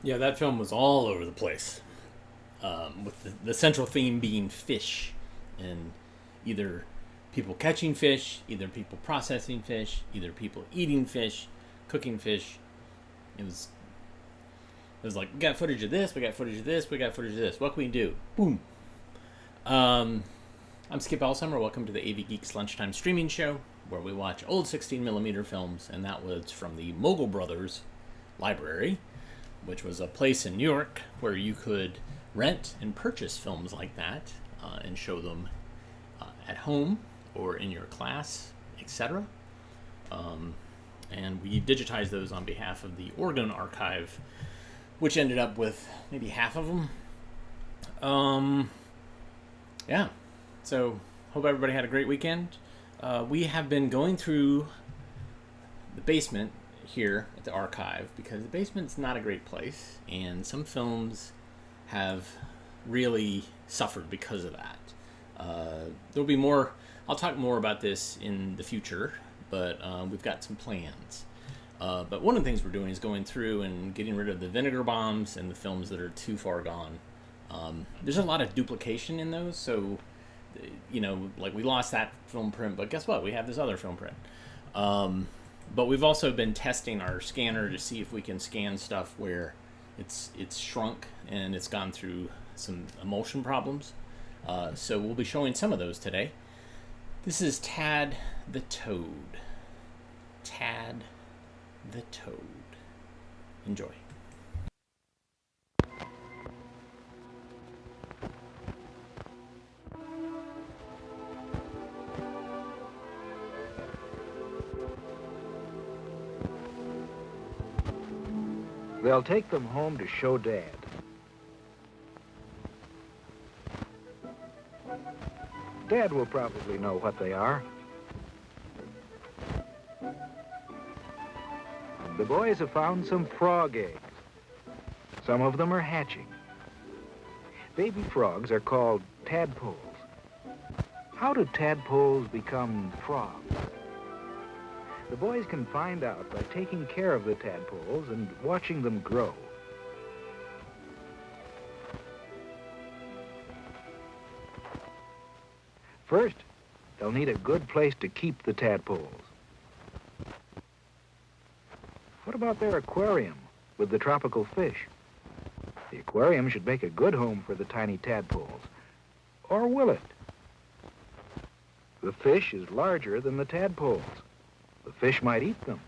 Yeah, that film was all over the place, with the central theme being fish, and either people catching fish, either people processing fish, either people eating fish, cooking fish. It was it was like, we got footage of this, we got footage of this, we got footage of this. What can we do? Boom. Um, I'm Skip Alzheimer. Welcome to the AV Geeks Lunchtime Streaming Show, where we watch old 16mm films, and that was from the Mogul Brothers Library, which was a place in New York where you could rent and purchase films like that and show them at home or in your class, etc. And we digitized those on behalf of the Oregon Archive, which ended up with maybe half of them. Um, yeah, so hope everybody had a great weekend. We have been going through the basement here at the archive because the basement's not a great place, and some films have really suffered because of that. There'll be more. I'll talk more about this in the future, but we've got some plans. But one of the things we're doing is going through and getting rid of the vinegar bombs and the films that are too far gone. There's a lot of duplication in those, so like we lost that film print, but guess what? We have this other film print. But we've also been testing our scanner to see if we can scan stuff where it's shrunk and it's gone through some emulsion problems. So we'll be showing some of those today. This is Tad the Toad. Tad the Toad. Enjoy. They'll take them home to show Dad. Dad will probably know what they are. The boys have found some frog eggs. Some of them are hatching. Baby frogs are called tadpoles. How do tadpoles become frogs? The boys can find out by taking care of the tadpoles and watching them grow. First, they'll need a good place to keep the tadpoles. What about their aquarium with the tropical fish? The aquarium should make a good home for the tiny tadpoles. Or will it? The fish is larger than the tadpoles. The fish might eat them.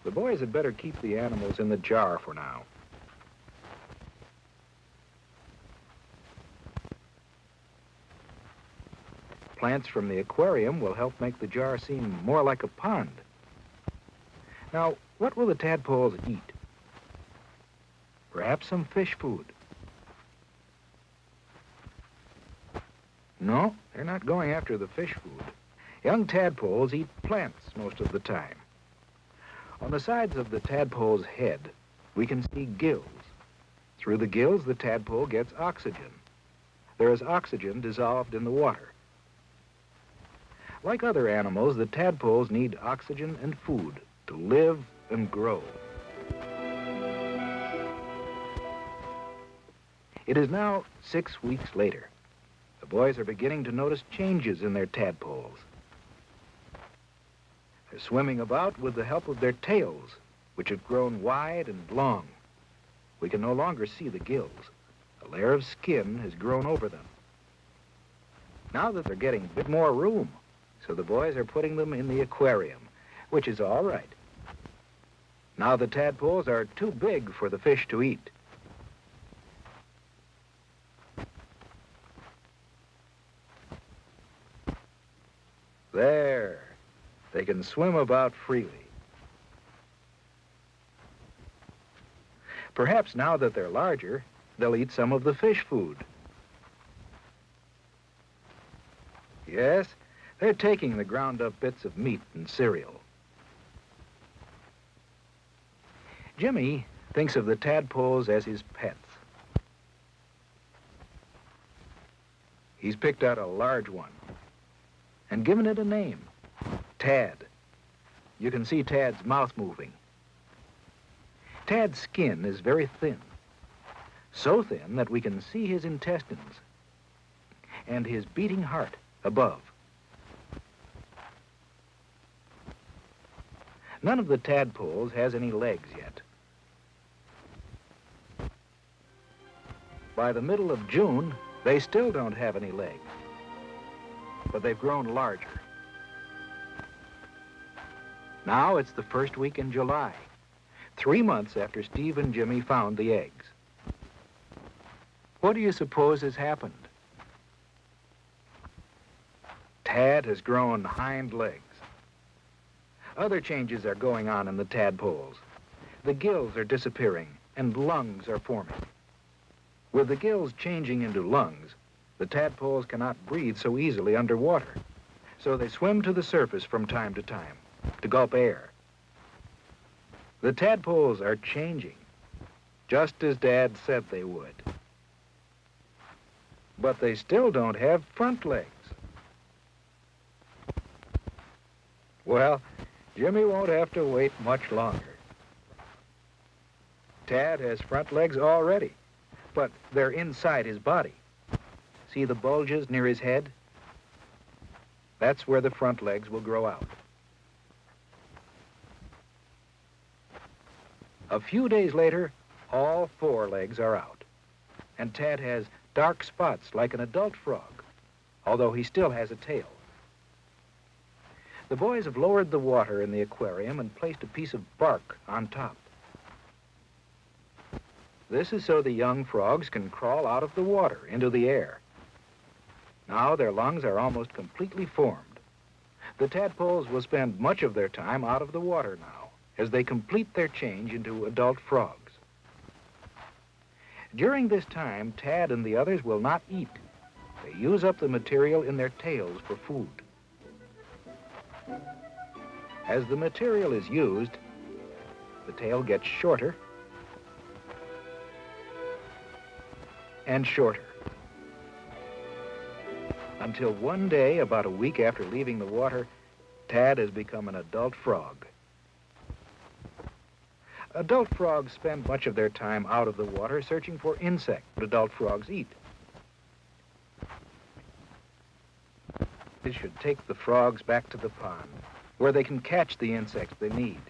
The boys had better keep the animals in the jar for now. Plants from the aquarium will help make the jar seem more like a pond. Now, what will the tadpoles eat? Perhaps some fish food. No, they're not going after the fish food. Young tadpoles eat plants most of the time. On the sides of the tadpole's head, we can see gills. Through the gills, the tadpole gets oxygen. There is oxygen dissolved in the water. Like other animals, the tadpoles need oxygen and food to live and grow. It is now 6 weeks later. The boys are beginning to notice changes in their tadpoles. They're swimming about with the help of their tails, which have grown wide and long. We can no longer see the gills. A layer of skin has grown over them. Now that they're getting a bit more room, so the boys are putting them in the aquarium, which is all right. Now the tadpoles are too big for the fish to eat. There. They can swim about freely. Perhaps now that they're larger, they'll eat some of the fish food. Yes, they're taking the ground up bits of meat and cereal. Jimmy thinks of the tadpoles as his pets. He's picked out a large one and given it a name, Tad. You can see Tad's mouth moving. Tad's skin is very thin, so thin that we can see his intestines and his beating heart above. None of the tadpoles has any legs yet. By the middle of June, they still don't have any legs, but they've grown larger. Now it's the first week in July, 3 months after Steve and Jimmy found the eggs. What do you suppose has happened? Tad has grown hind legs. Other changes are going on in the tadpoles. The gills are disappearing and lungs are forming. With the gills changing into lungs, the tadpoles cannot breathe so easily underwater, so they swim to the surface from time to time to gulp air. The tadpoles are changing, just as Dad said they would. But they still don't have front legs. Well, Jimmy won't have to wait much longer. Tad has front legs already, but they're inside his body. See the bulges near his head? That's where the front legs will grow out. A few days later, all 4 legs are out, and Tad has dark spots like an adult frog, although he still has a tail. The boys have lowered the water in the aquarium and placed a piece of bark on top. This is so the young frogs can crawl out of the water into the air. Now their lungs are almost completely formed. The tadpoles will spend much of their time out of the water now as they complete their change into adult frogs. During this time, Tad and the others will not eat. They use up the material in their tails for food. As the material is used, the tail gets shorter and shorter, until one day, about a week after leaving the water, Tad has become an adult frog. Adult frogs spend much of their time out of the water searching for insects that adult frogs eat. They should take the frogs back to the pond, where they can catch the insects they need.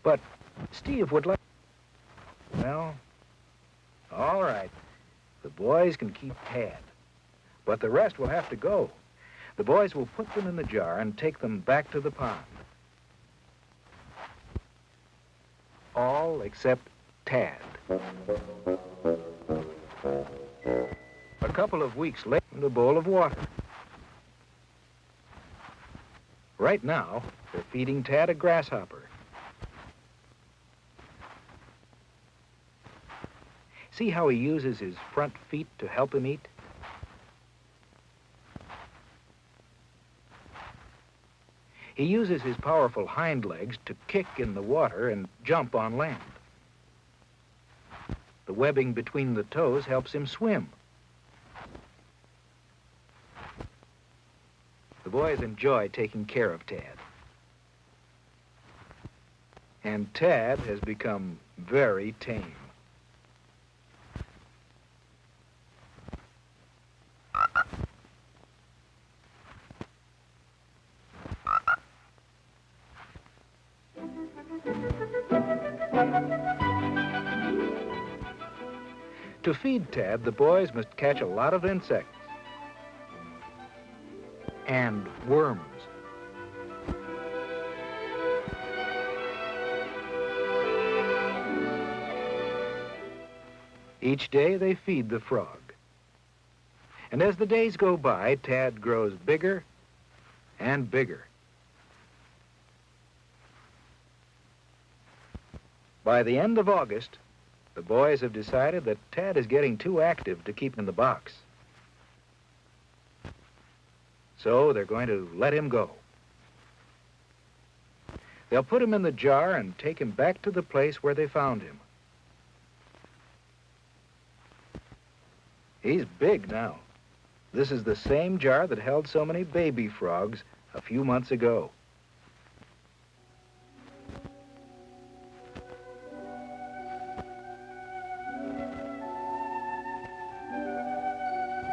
But Steve would like... Well, all right. The boys can keep Tad, but the rest will have to go. The boys will put them in the jar and take them back to the pond. All except Tad. A couple of weeks later, in a bowl of water. Right now, they're feeding Tad a grasshopper. See how he uses his front feet to help him eat? He uses his powerful hind legs to kick in the water and jump on land. The webbing between the toes helps him swim. The boys enjoy taking care of Tad. And Tad has become very tame. To feed Tad, the boys must catch a lot of insects and worms. Each day they feed the frog. And as the days go by, Tad grows bigger and bigger. By the end of August, the boys have decided that Tad is getting too active to keep in the box. So they're going to let him go. They'll put him in the jar and take him back to the place where they found him. He's big now. This is the same jar that held so many baby frogs a few months ago.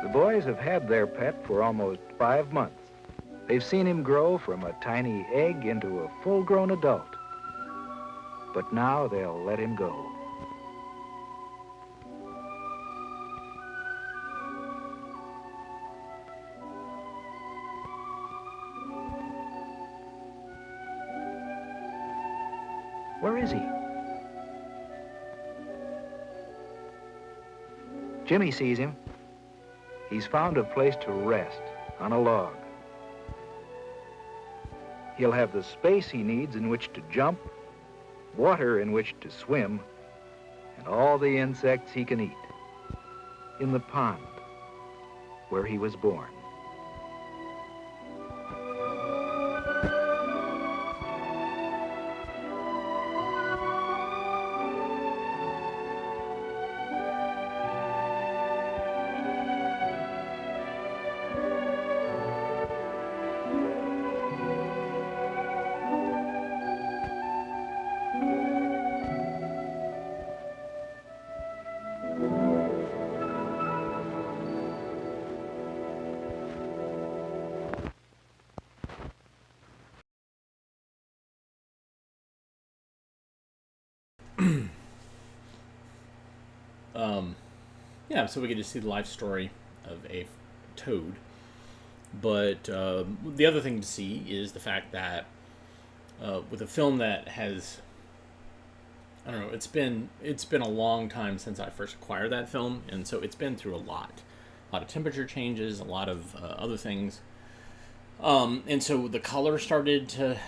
The boys have had their pet for almost 5 months. They've seen him grow from a tiny egg into a full-grown adult. But now they'll let him go. Where is he? Jimmy sees him. He's found a place to rest on a log. He'll have the space he needs in which to jump, water in which to swim, and all the insects he can eat in the pond where he was born. Yeah, so we get to see the life story of a toad. But the other thing to see is the fact that with a film that has, I don't know, it's been a long time since I first acquired that film, and so it's been through a lot of temperature changes, a lot of other things, and so the color started to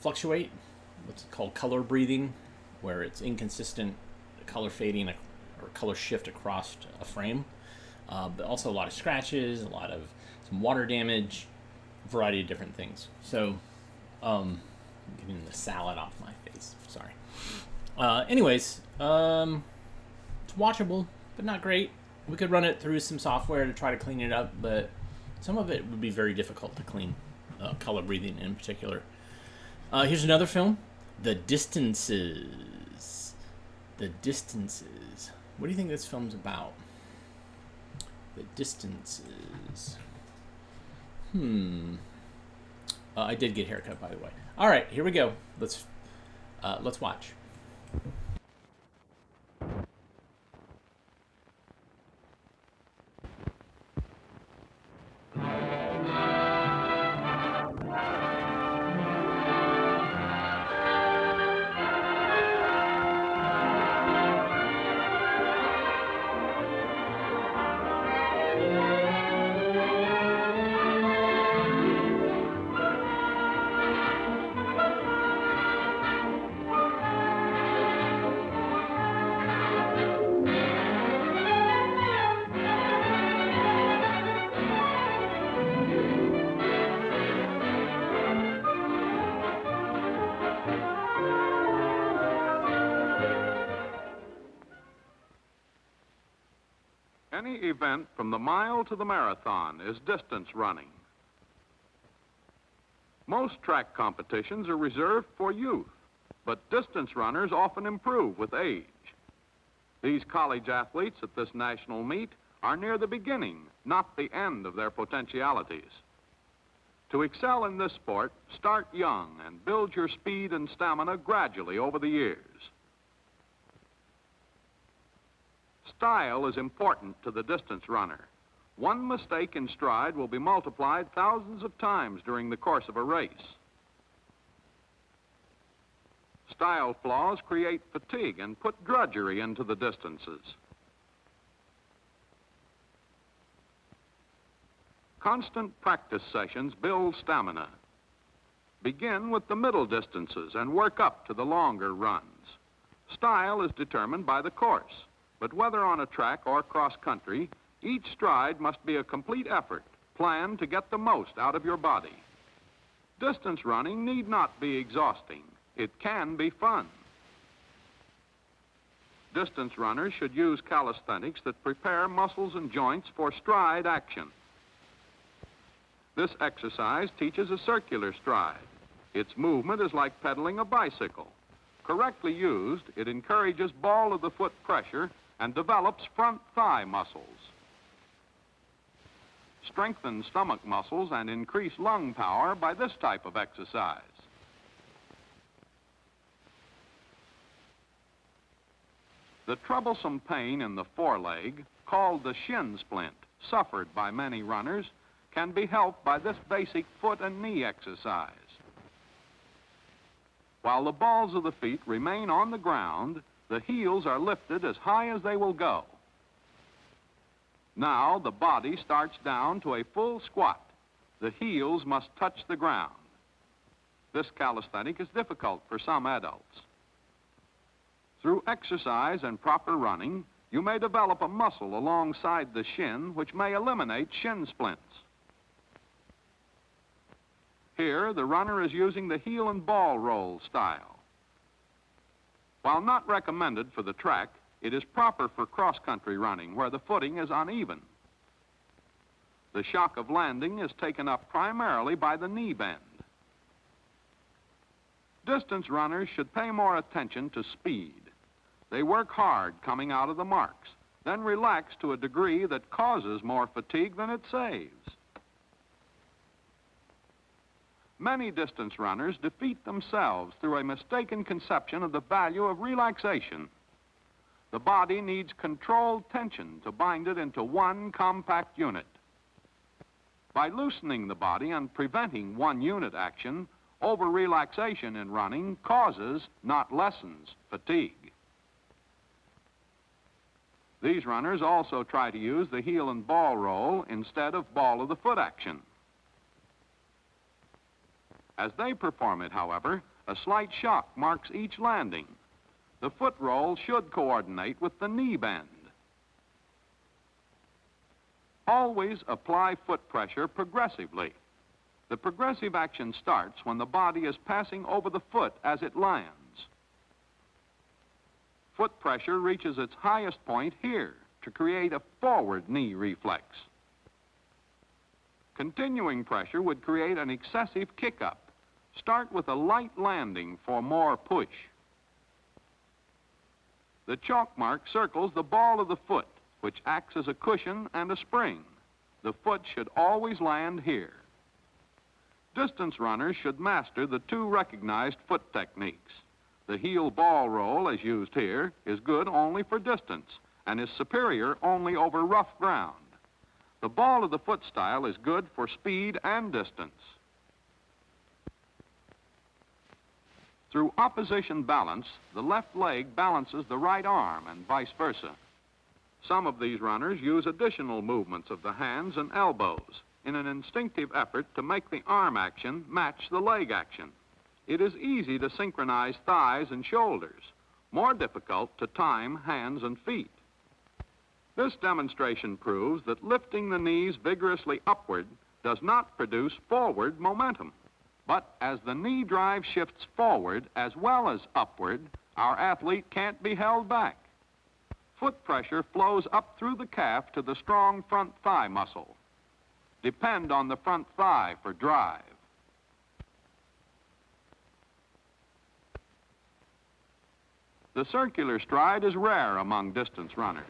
fluctuate. What's called color breathing, where it's inconsistent color fading or color shift across a frame, but also a lot of scratches, some water damage, a variety of different things. So, getting the salad off my face. Sorry. Anyways, it's watchable, but not great. We could run it through some software to try to clean it up, but some of it would be very difficult to clean, color breathing in particular. Here's another film, The Distances. The Distances. What do you think this film's about? The Distances. I did get a haircut, by the way. All right, here we go. Let's watch. Any event from the mile to the marathon is distance running. Most track competitions are reserved for youth, but distance runners often improve with age. These college athletes at this national meet are near the beginning, not the end of their potentialities. To excel in this sport, start young and build your speed and stamina gradually over the years. Style is important to the distance runner. One mistake in stride will be multiplied thousands of times during the course of a race. Style flaws create fatigue and put drudgery into the distances. Constant practice sessions build stamina. Begin with the middle distances and work up to the longer runs. Style is determined by the course. But whether on a track or cross-country, each stride must be a complete effort, planned to get the most out of your body. Distance running need not be exhausting. It can be fun. Distance runners should use calisthenics that prepare muscles and joints for stride action. This exercise teaches a circular stride. Its movement is like pedaling a bicycle. Correctly used, it encourages ball of the foot pressure and develops front thigh muscles. Strengthen stomach muscles and increase lung power by this type of exercise. The troublesome pain in the foreleg, called the shin splint, suffered by many runners, can be helped by this basic foot and knee exercise. While the balls of the feet remain on the ground, the heels are lifted as high as they will go. Now the body starts down to a full squat. The heels must touch the ground. This calisthenic is difficult for some adults. Through exercise and proper running, you may develop a muscle alongside the shin which may eliminate shin splints. Here, the runner is using the heel and ball roll style. While not recommended for the track, it is proper for cross-country running where the footing is uneven. The shock of landing is taken up primarily by the knee bend. Distance runners should pay more attention to speed. They work hard coming out of the marks, then relax to a degree that causes more fatigue than it saves. Many distance runners defeat themselves through a mistaken conception of the value of relaxation. The body needs controlled tension to bind it into one compact unit. By loosening the body and preventing one unit action, over-relaxation in running causes, not lessens, fatigue. These runners also try to use the heel and ball roll instead of ball of the foot action. As they perform it, however, a slight shock marks each landing. The foot roll should coordinate with the knee bend. Always apply foot pressure progressively. The progressive action starts when the body is passing over the foot as it lands. Foot pressure reaches its highest point here to create a forward knee reflex. Continuing pressure would create an excessive kick-up. Start with a light landing for more push. The chalk mark circles the ball of the foot, which acts as a cushion and a spring. The foot should always land here. Distance runners should master the two recognized foot techniques. The heel ball roll, as used here, is good only for distance and is superior only over rough ground. The ball of the foot style is good for speed and distance. Through opposition balance, the left leg balances the right arm and vice versa. Some of these runners use additional movements of the hands and elbows in an instinctive effort to make the arm action match the leg action. It is easy to synchronize thighs and shoulders, more difficult to time hands and feet. This demonstration proves that lifting the knees vigorously upward does not produce forward momentum. But as the knee drive shifts forward as well as upward, our athlete can't be held back. Foot pressure flows up through the calf to the strong front thigh muscle. Depend on the front thigh for drive. The circular stride is rare among distance runners.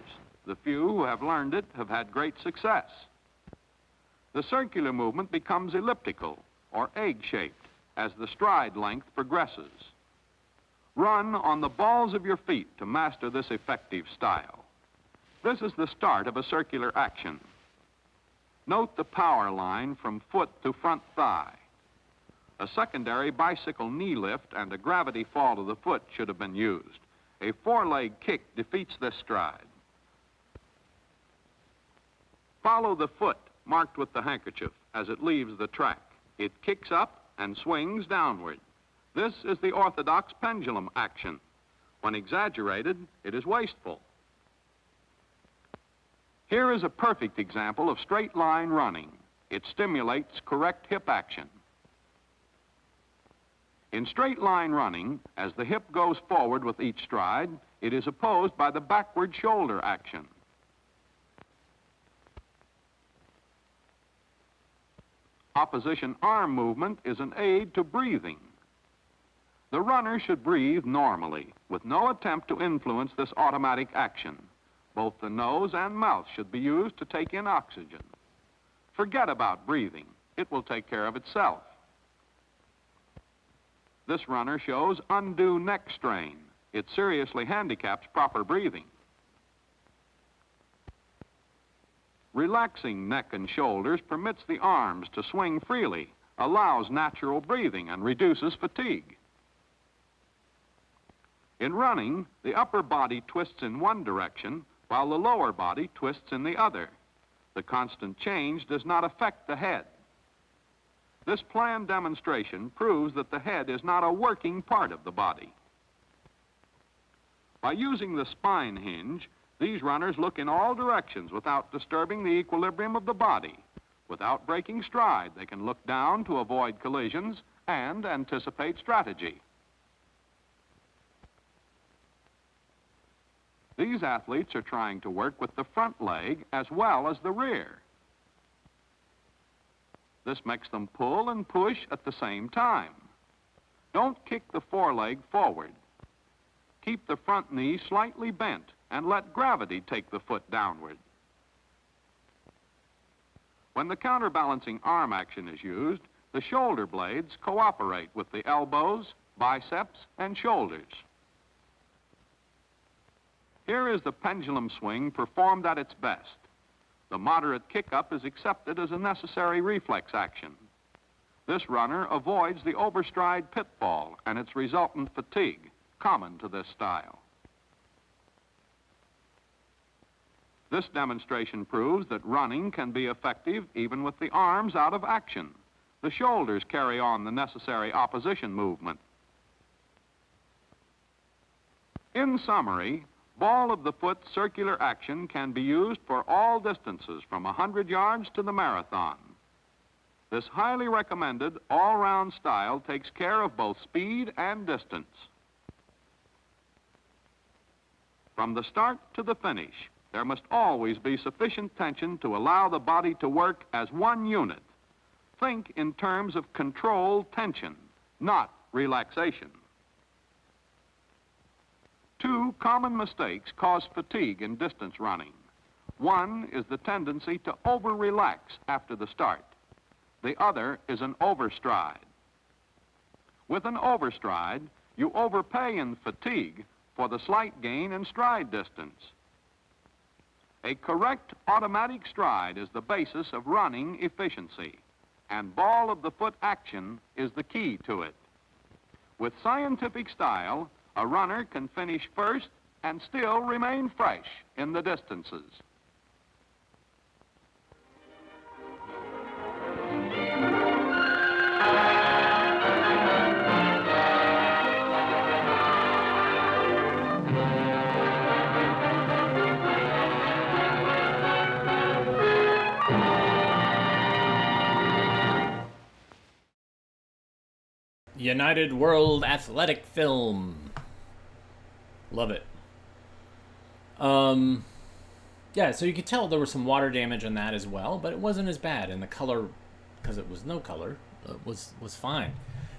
The few who have learned it have had great success. The circular movement becomes elliptical or egg-shaped as the stride length progresses. Run on the balls of your feet to master this effective style. This is the start of a circular action. Note the power line from foot to front thigh. A secondary bicycle knee lift and a gravity fall to the foot should have been used. A foreleg kick defeats this stride. Follow the foot marked with the handkerchief as it leaves the track. It kicks up and swings downward. This is the orthodox pendulum action. When exaggerated, it is wasteful. Here is a perfect example of straight line running. It stimulates correct hip action. In straight line running, as the hip goes forward with each stride, it is opposed by the backward shoulder action. Opposition arm movement is an aid to breathing. The runner should breathe normally, with no attempt to influence this automatic action. Both the nose and mouth should be used to take in oxygen. Forget about breathing. It will take care of itself. This runner shows undue neck strain. It seriously handicaps proper breathing. Relaxing neck and shoulders permits the arms to swing freely, allows natural breathing, and reduces fatigue. In running, the upper body twists in one direction, while the lower body twists in the other. The constant change does not affect the head. This planned demonstration proves that the head is not a working part of the body. By using the spine hinge, these runners look in all directions without disturbing the equilibrium of the body. Without breaking stride, they can look down to avoid collisions and anticipate strategy. These athletes are trying to work with the front leg as well as the rear. This makes them pull and push at the same time. Don't kick the foreleg forward. Keep the front knee slightly bent and let gravity take the foot downward. When the counterbalancing arm action is used, the shoulder blades cooperate with the elbows, biceps, and shoulders. Here is the pendulum swing performed at its best. The moderate kick-up is accepted as a necessary reflex action. This runner avoids the overstride pitfall and its resultant fatigue, common to this style. This demonstration proves that running can be effective even with the arms out of action. The shoulders carry on the necessary opposition movement. In summary, ball of the foot circular action can be used for all distances from 100 yards to the marathon. This highly recommended all-round style takes care of both speed and distance. From the start to the finish, there must always be sufficient tension to allow the body to work as one unit. Think in terms of controlled tension, not relaxation. Two common mistakes cause fatigue in distance running. One is the tendency to over-relax after the start. The other is an overstride. With an overstride, you overpay in fatigue for the slight gain in stride distance. A correct automatic stride is the basis of running efficiency, and ball of the foot action is the key to it. With scientific style, a runner can finish first and still remain fresh in the distances. United World Athletic Film. Love it. Yeah, so you could tell there was some water damage on that as well, but it wasn't as bad, and the color, because it was no color, was fine.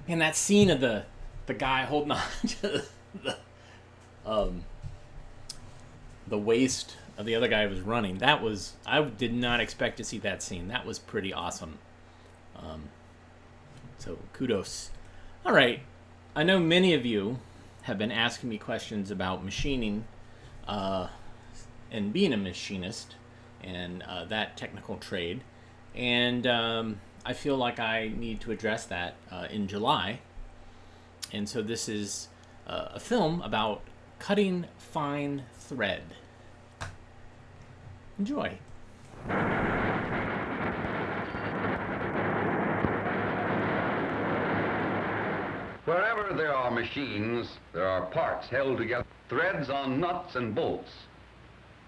And that scene of the guy holding on to the waist of the other guy who was running, that was, I did not expect to see that scene. That was pretty awesome. So kudos. All right, I know many of you have been asking me questions about machining and being a machinist and that technical trade, and I feel like I need to address that in July. And so this is a film about cutting fine thread. Enjoy. Wherever there are machines, there are parts held together, threads on nuts and bolts.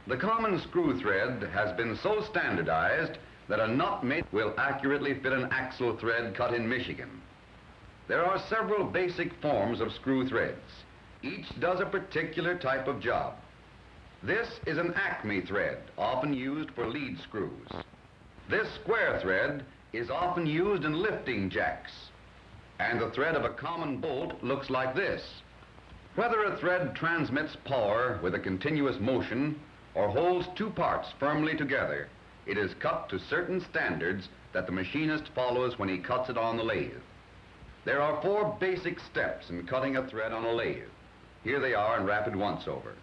The common screw thread has been so standardized that a nut made will accurately fit an axle thread cut in Michigan. There are several basic forms of screw threads. Each does a particular type of job. This is an Acme thread, often used for lead screws. This square thread is often used in lifting jacks. And the thread of a common bolt looks like this. Whether a thread transmits power with a continuous motion or holds two parts firmly together, it is cut to certain standards that the machinist follows when he cuts it on the lathe. There are 4 basic steps in cutting a thread on a lathe. Here they are in rapid once-over.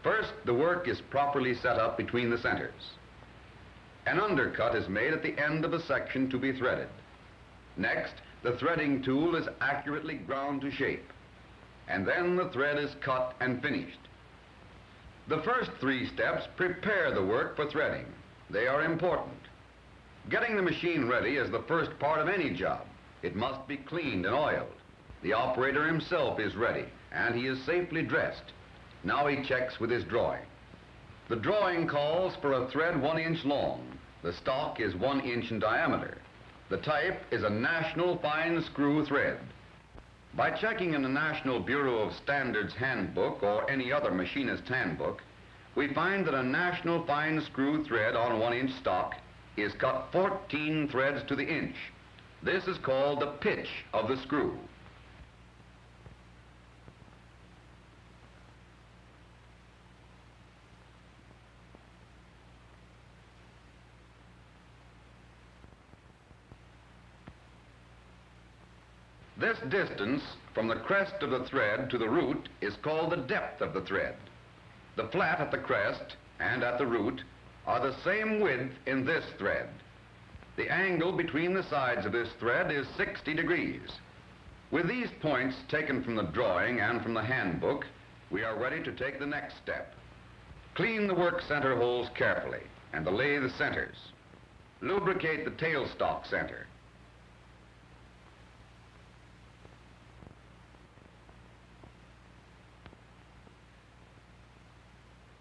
First, the work is properly set up between the centers. An undercut is made at the end of a section to be threaded. Next, the threading tool is accurately ground to shape. And then the thread is cut and finished. The first 3 steps prepare the work for threading. They are important. Getting the machine ready is the first part of any job. It must be cleaned and oiled. The operator himself is ready, and he is safely dressed. Now he checks with his drawing. The drawing calls for a thread 1 inch long. The stock is 1 inch in diameter. The type is a National Fine Screw thread. By checking in the National Bureau of Standards Handbook or any other machinist handbook, we find that a National Fine Screw thread on 1 inch stock is cut 14 threads to the inch. This is called the pitch of the screw. This distance from the crest of the thread to the root is called the depth of the thread. The flat at the crest and at the root are the same width in this thread. The angle between the sides of this thread is 60 degrees. With these points taken from the drawing and from the handbook, we are ready to take the next step. Clean the work center holes carefully and the lathe centers. Lubricate the tailstock center.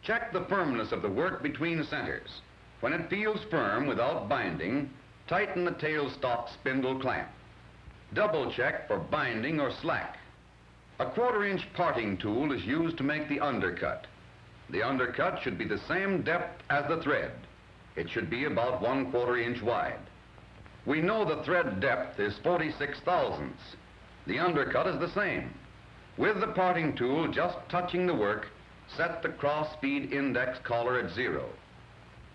Check the firmness of the work between centers. When it feels firm without binding, tighten the tailstock spindle clamp. Double check for binding or slack. A 1/4 inch parting tool is used to make the undercut. The undercut should be the same depth as the thread. It should be about 1/4 inch wide. We know the thread depth is 46 thousandths. The undercut is the same. With the parting tool just touching the work, set the cross feed index collar at 0.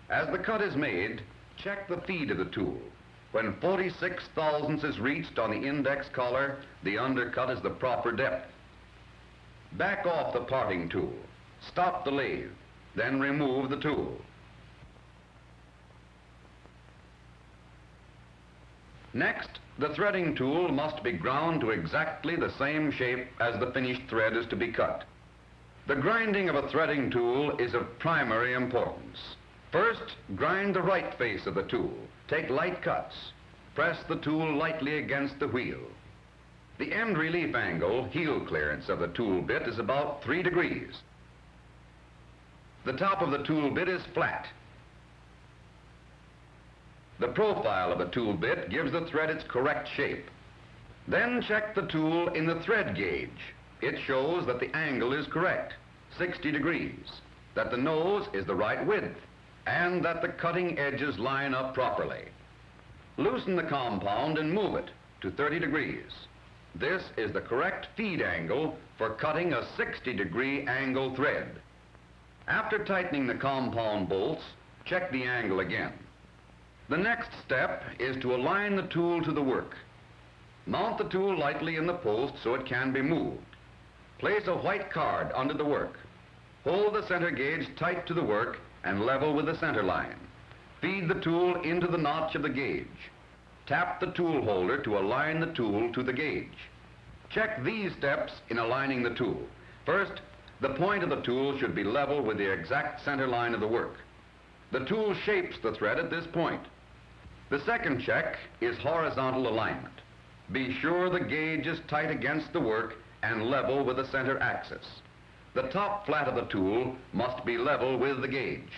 As the cut is made, check the feed of the tool. When 46 thousandths is reached on the index collar, the undercut is the proper depth. Back off the parting tool. Stop the lathe. Then remove the tool. Next, the threading tool must be ground to exactly the same shape as the finished thread is to be cut. The grinding of a threading tool is of primary importance. First, grind the right face of the tool. Take light cuts. Press the tool lightly against the wheel. The end relief angle, heel clearance of the tool bit is about 3 degrees. The top of the tool bit is flat. The profile of the tool bit gives the thread its correct shape. Then check the tool in the thread gauge. It shows that the angle is correct, 60 degrees, that the nose is the right width, and that the cutting edges line up properly. Loosen the compound and move it to 30 degrees. This is the correct feed angle for cutting a 60-degree angle thread. After tightening the compound bolts, check the angle again. The next step is to align the tool to the work. Mount the tool lightly in the post so it can be moved. Place a white card under the work. Hold the center gauge tight to the work and level with the center line. Feed the tool into the notch of the gauge. Tap the tool holder to align the tool to the gauge. Check these steps in aligning the tool. First, the point of the tool should be level with the exact center line of the work. The tool shapes the thread at this point. The second check is horizontal alignment. Be sure the gauge is tight against the work and level with the center axis. The top flat of the tool must be level with the gauge.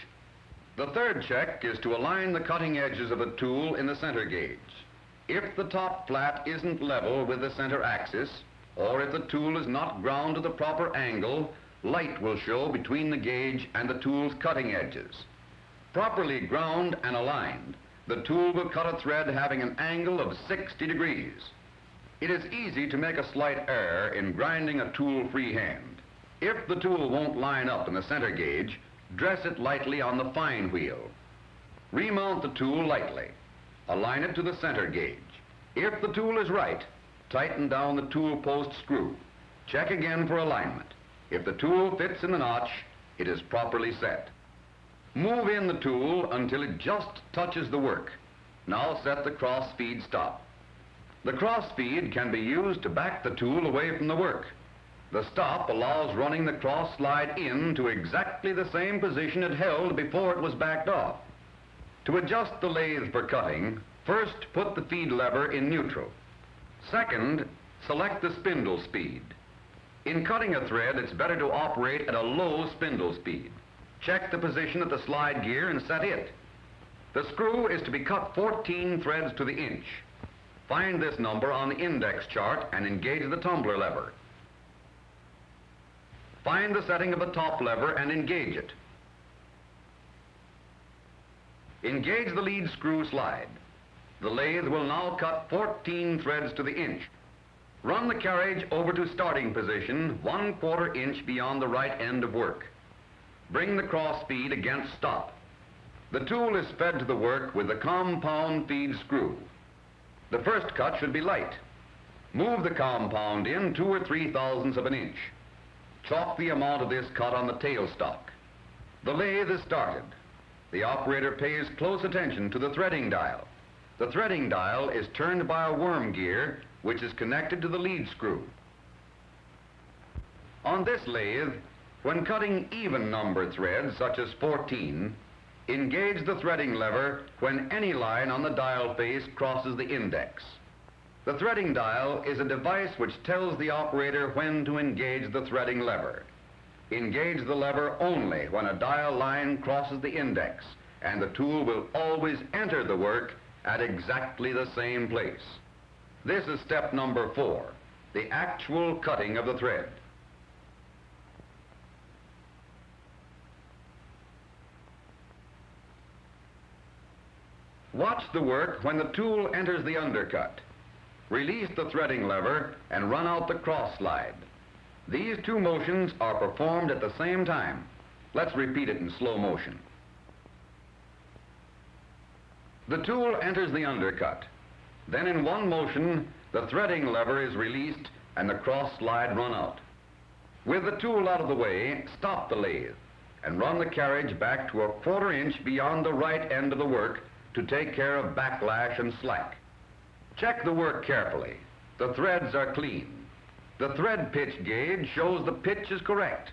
The third check is to align the cutting edges of the tool in the center gauge. If the top flat isn't level with the center axis, or if the tool is not ground to the proper angle, light will show between the gauge and the tool's cutting edges. Properly ground and aligned, the tool will cut a thread having an angle of 60 degrees. It is easy to make a slight error in grinding a tool freehand. If the tool won't line up in the center gauge, dress it lightly on the fine wheel. Remount the tool lightly. Align it to the center gauge. If the tool is right, tighten down the tool post screw. Check again for alignment. If the tool fits in the notch, it is properly set. Move in the tool until it just touches the work. Now set the cross feed stop. The cross feed can be used to back the tool away from the work. The stop allows running the cross slide in to exactly the same position it held before it was backed off. To adjust the lathe for cutting, first put the feed lever in neutral. Second, select the spindle speed. In cutting a thread, it's better to operate at a low spindle speed. Check the position of the slide gear and set it. The screw is to be cut 14 threads to the inch. Find this number on the index chart and engage the tumbler lever. Find the setting of the top lever and engage it. Engage the lead screw slide. The lathe will now cut 14 threads to the inch. Run the carriage over to starting position 1/4 inch beyond the right end of work. Bring the cross feed against stop. The tool is fed to the work with the compound feed screw. The first cut should be light. Move the compound in 2 or 3/1000ths of an inch. Chalk the amount of this cut on the tailstock. The lathe is started. The operator pays close attention to the threading dial. The threading dial is turned by a worm gear, which is connected to the lead screw. On this lathe, when cutting even number threads, such as 14, engage the threading lever when any line on the dial face crosses the index. The threading dial is a device which tells the operator when to engage the threading lever. Engage the lever only when a dial line crosses the index, and the tool will always enter the work at exactly the same place. This is step number 4, the actual cutting of the thread. Watch the work when the tool enters the undercut. Release the threading lever and run out the cross slide. These two motions are performed at the same time. Let's repeat it in slow motion. The tool enters the undercut. Then in one motion, the threading lever is released and the cross slide run out. With the tool out of the way, stop the lathe and run the carriage back to 1/4 inch beyond the right end of the work to take care of backlash and slack. Check the work carefully. The threads are clean. The thread pitch gauge shows the pitch is correct.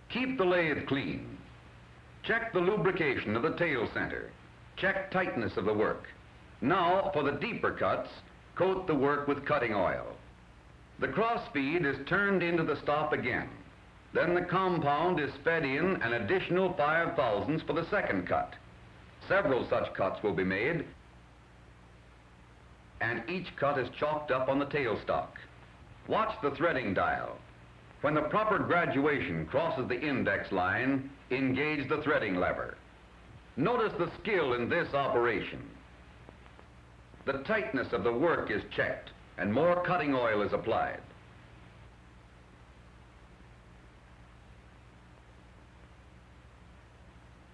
Keep the lathe clean. Check the lubrication of the tail center. Check tightness of the work. Now, for the deeper cuts, coat the work with cutting oil. The cross feed is turned into the stop again. Then the compound is fed in an additional 5/1000ths for the second cut. Several such cuts will be made, and each cut is chalked up on the tailstock. Watch the threading dial. When the proper graduation crosses the index line, engage the threading lever. Notice the skill in this operation. The tightness of the work is checked, and more cutting oil is applied.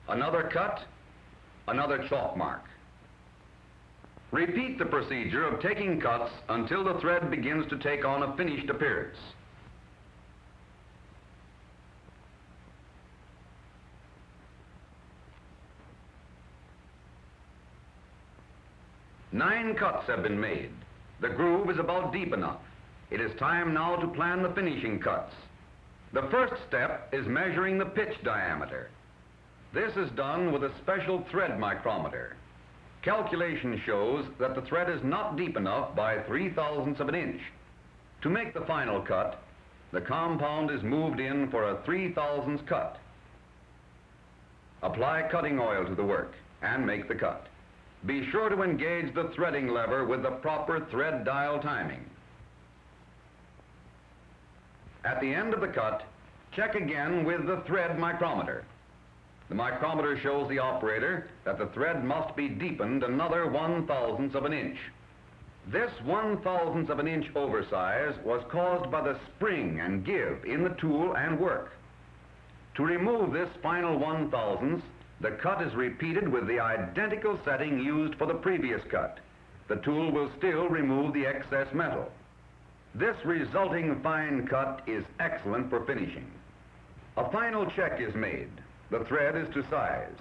Another cut, another chalk mark. Repeat the procedure of taking cuts until the thread begins to take on a finished appearance. Nine cuts have been made. The groove is about deep enough. It is time now to plan the finishing cuts. The first step is measuring the pitch diameter. This is done with a special thread micrometer. Calculation shows that the thread is not deep enough by 3/1000ths of an inch. To make the final cut, the compound is moved in for a 3/1000ths cut. Apply cutting oil to the work and make the cut. Be sure to engage the threading lever with the proper thread dial timing. At the end of the cut, check again with the thread micrometer. The micrometer shows the operator that the thread must be deepened another 1/1000th of an inch. This 1/1000th of an inch oversize was caused by the spring and give in the tool and work. To remove this final 1/1000th, The cut is repeated with the identical setting used for the previous cut. The tool will still remove the excess metal. This resulting fine cut is excellent for finishing. A final check is made. The thread is to size.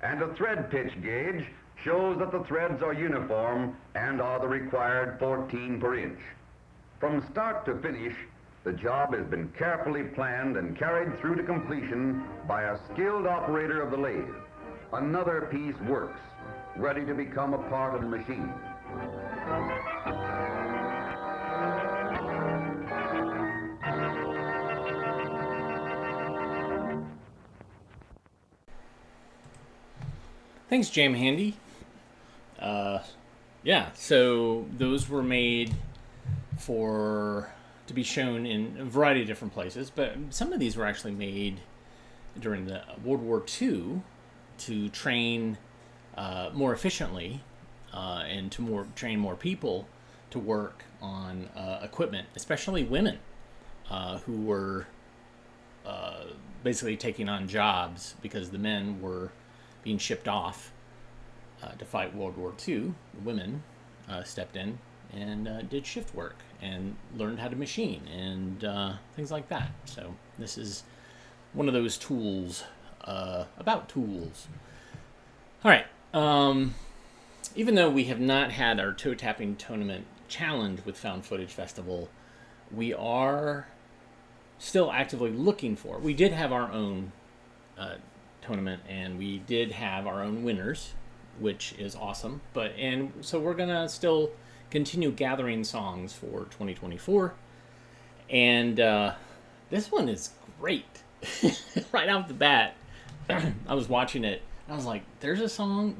And a thread pitch gauge shows that the threads are uniform and are the required 14 per inch. From start to finish, the job has been carefully planned and carried through to completion by a skilled operator of the lathe. Another piece works, ready to become a part of the machine. Thanks, Jam Handy. Yeah, so those were made to be shown in a variety of different places, but some of these were actually made during the World War II to train more efficiently and to train more people to work on equipment, especially women who were basically taking on jobs because the men were being shipped off to fight World War II. The women stepped in and did shift work and learned how to machine and things like that. So this is one of those tools about tools. All right. Even though we have not had our toe tapping tournament challenge with Found Footage Festival, we are still actively looking for. We did have our own tournament and we did have our own winners, which is awesome. So we're gonna still continue gathering songs for 2024, and this one is great. Right off the bat, I was watching it. I was like, "There's a song.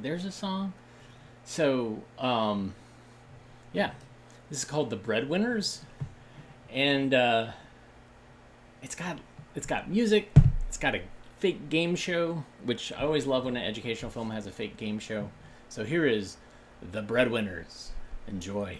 So, yeah, this is called "The Breadwinners," and it's got music. It's got a fake game show, which I always love when an educational film has a fake game show. So here is "The Breadwinners." Enjoy.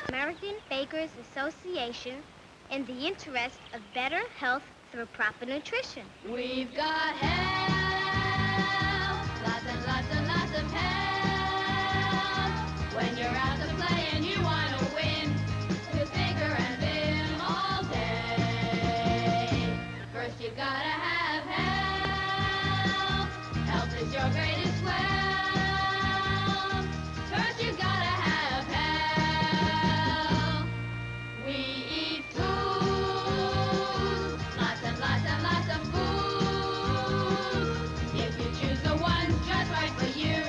American Bakers Association in the interest of better health through proper nutrition. We've got health, lots and lots and lots of health. When you're out to play and you want to win, with Baker and Bim all day. First you gotta have health. Health is your greatest wealth. First you gotta have health. We eat food, lots and lots and lots of food. If you choose the ones just right for you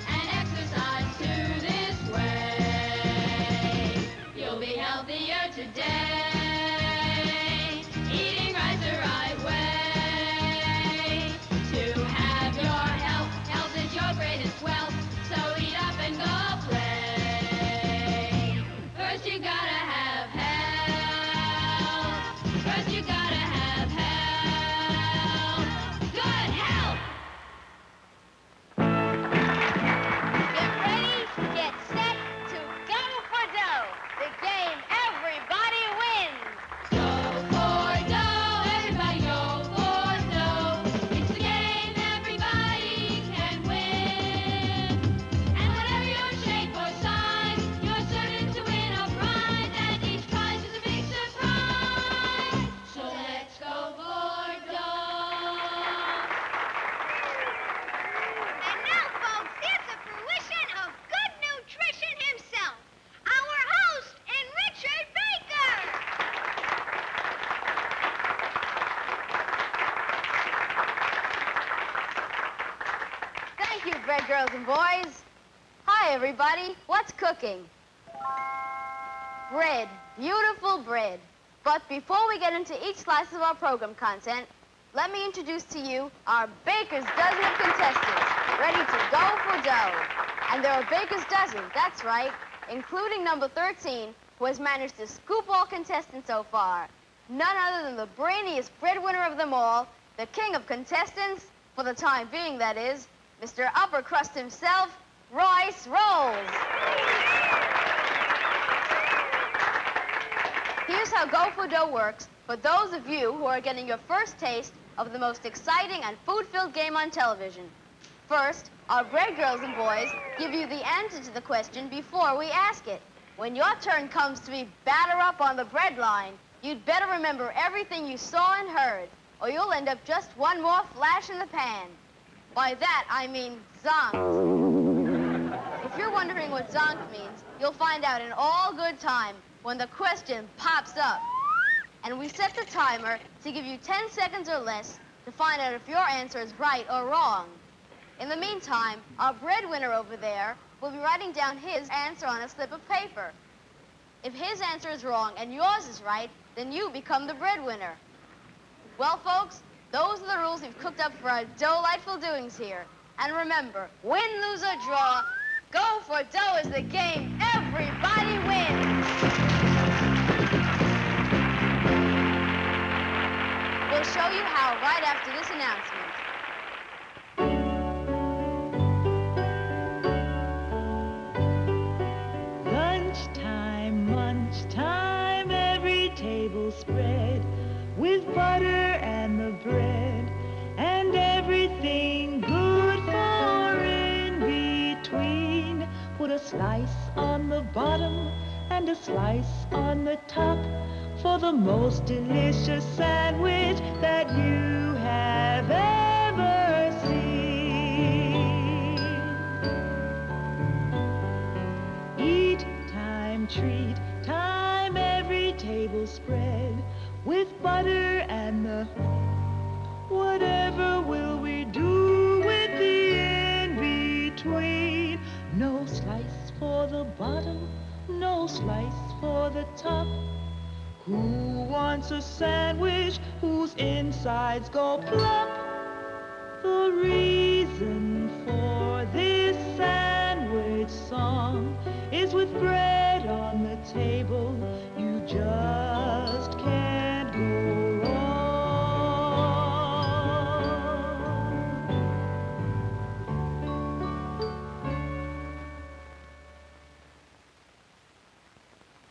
and exercise to this way, you'll be healthier today. Eating right the right way. To have your health, health is your greatest wealth. So eat up and go play. First you gotta have health. First you gotta have health. Good health. Get ready, get set to go for dough. The game everybody wins. Go for dough, everybody go for dough. It's the game everybody can win. And whatever your shape or size, you're certain to win a prize. And each prize is a big surprise. So let's go for dough. And now, folks, here's the fruition of good nutrition himself, our host, Richard Baker. Thank you, bread girls and boys. Hi, everybody. What's cooking? Bread. Beautiful bread. But before we get into each slice of our program content, let me introduce to you our Baker's Dozen of contestants, ready to go for dough. And there are Baker's Dozen, that's right, including number 13, who has managed to scoop all contestants so far. None other than the brainiest breadwinner of them all, the king of contestants, for the time being, that is, Mr. Upper Crust himself, rice rolls. Here's how Go for Dough works for those of you who are getting your first taste of the most exciting and food-filled game on television. First, our bread girls and boys give you the answer to the question before we ask it. When your turn comes to be batter up on the bread line, you'd better remember everything you saw and heard, or you'll end up just one more flash in the pan. By that, I mean zonked. If you're wondering what zonked means, you'll find out in all good time when the question pops up. And we set the timer to give you 10 seconds or less to find out if your answer is right or wrong. In the meantime, our breadwinner over there will be writing down his answer on a slip of paper. If his answer is wrong and yours is right, then you become the breadwinner. Well, folks, those are the rules we've cooked up for our delightful doings here. And remember, win, lose, or draw, Go for Dough is the game everybody wins. We'll show you how right after this announcement. Lunchtime, every table spread with butter and the bread and everything good for in between. Put a slice on the bottom and a slice on the top for the most delicious sandwich that you have ever seen. Eat time, treat time, every table spread with butter and the whatever will we do with the in-between? No slice for the bottom, no slice for the top. Who wants a sandwich whose insides go plump? The reason for this sandwich song is with bread on the table, you just can't go wrong.